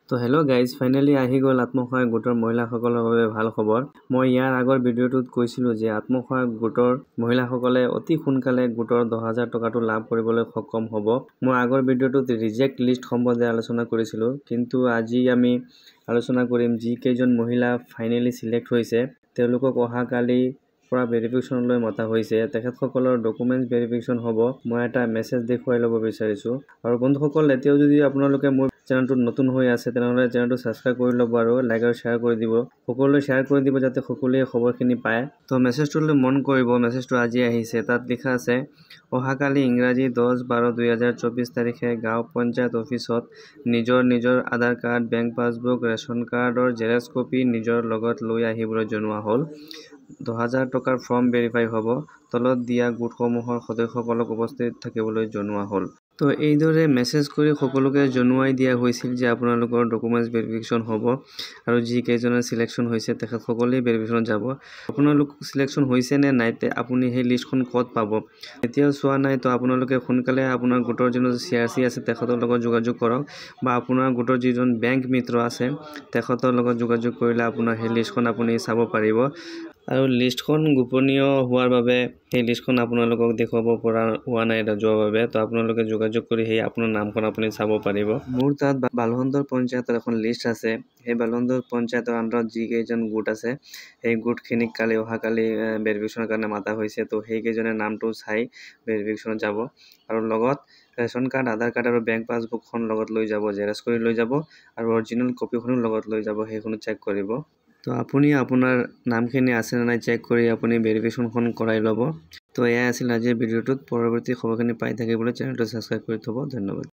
তো hello' guys, finally আহি গ'ল আত্মসহায়ক গোটৰ মহিলাসকলৰ বাবে ভাল খবৰ। মই ইয়াৰ আগৰ ভিডিঅ'টোত কৈছিলোঁ যে আত্মসহায়ক গোটৰ মহিলাসকলে অতি সোনকালে গোটৰ 10,000 টকাটো লাভ কৰিবলৈ সক্ষম হ'ব। মই আগৰ ভিডিঅ'টোত ৰিজেক্ট লিষ্ট সম্বন্ধে আলোচনা কৰিছিলোঁ, কিন্তু আজি আমি আলোচনা কৰিম যিকেইজন মহিলা ফাইনেলি চিলেক্ট হৈছে তেওঁলোকক অহাকালি পৰা ভেৰিফিকেশ্যনলৈ মতা হৈছে। তেখেতসকলৰ ডকুমেণ্টছ ভেৰিফিকেশ্যন হ'ব। মই এটা মেছেজ দেখুৱাই ল'ব বিচাৰিছোঁ। আৰু বন্ধুসকল, এতিয়াও যদি আপোনালোকে মোৰ চেনেলটোত নতুন হৈ আছে তেনেহ'লে চেনেলটো ছাবস্ক্ৰাইব কৰি ল'ব আৰু লাইক আৰু শ্বেয়াৰ কৰি দিব। সকলোৱে শ্বেয়াৰ কৰি দিব যাতে সকলোৱে খবৰখিনি পায়। তো মেছেজটোলৈ মন কৰিব, মেছেজটো আজি আহিছে। তাত লিখা আছে, অহাকালি ইংৰাজী 10/12/2024 তাৰিখে গাঁও পঞ্চায়ত অফিচত নিজৰ আধাৰ কাৰ্ড, বেংক পাছবুক, ৰেচন কাৰ্ডৰ জেৰক্স কপি নিজৰ লগত লৈ আহিবলৈ জনোৱা হ'ল। 10,000 টকাৰ ফৰ্ম ভেৰিফাই হ'ব। তলত দিয়া গোটসমূহৰ সদস্যসকলক উপস্থিত থাকিবলৈ জনোৱা হ'ল। তো এইদৰে মেছেজ কৰি সকলোকে জনোৱাই দিয়া হৈছিল যে আপোনালোকৰ ডকুমেণ্টছ ভেৰিফিকেশ্যন হ'ব আৰু যিকেইজনৰ চিলেকশ্যন হৈছে তেখেতসকলেই ভেৰিফিকেশ্যনত যাব। আপোনালোক চিলেকশ্যন হৈছে নে নাই, আপুনি সেই লিষ্টখন ক'ত পাব? এতিয়াও চোৱা নাই তো আপোনালোকে সোনকালে আপোনাৰ গোটৰ যোন CRC আছে তেখেতৰ লগত যোগাযোগ কৰক, বা আপোনাৰ গোটৰ যিজন বেংক মিত্ৰ আছে তেখেতৰ লগত যোগাযোগ কৰিলে আপোনাৰ সেই লিষ্টখন আপুনি চাব পাৰিব। আৰু লিষ্টখন গোপনীয় হোৱাৰ বাবে সেই লিষ্টখন আপোনালোকক দেখুৱাব পৰা হোৱা নাই যোৱাৰ বাবে। তো আপোনালোকে যোগাযোগ কৰি সেই আপোনাৰ নামখন আপুনি চাব পাৰিব। মোৰ তাত বালহন্দৰ পঞ্চায়তৰ এখন লিষ্ট আছে। সেই বালহন্দৰ পঞ্চায়তৰ আণ্ডাৰত যিকেইজন গোট আছে সেই গোটখিনিক অহাকালি ভেৰিফিকেশ্যনৰ কাৰণে মাতা হৈছে। তো সেইকেইজনে নামটো চাই ভেৰিফিকেশ্যনত যাব আৰু লগত ৰেচন কাৰ্ড, আধাৰ কাৰ্ড আৰু বেংক পাছবুকখন লগত লৈ যাব, জেৰক্স কৰি লৈ যাব আৰু অৰিজিনেল কপিখনো লগত লৈ যাব, সেইখনো চেক কৰিব। তো আপুনি আপোনাৰ নামখিনি আছে নে নাই চেক কৰি আপুনি ভেৰিফিকেশ্যনখন কৰাই ল'ব। তো এয়াই আছিল আজিৰ ভিডিঅ'টোত। পৰৱৰ্তী খবৰখিনি পাই থাকিবলৈ চেনেলটো ছাবস্ক্ৰাইব কৰি থ'ব। ধন্যবাদ।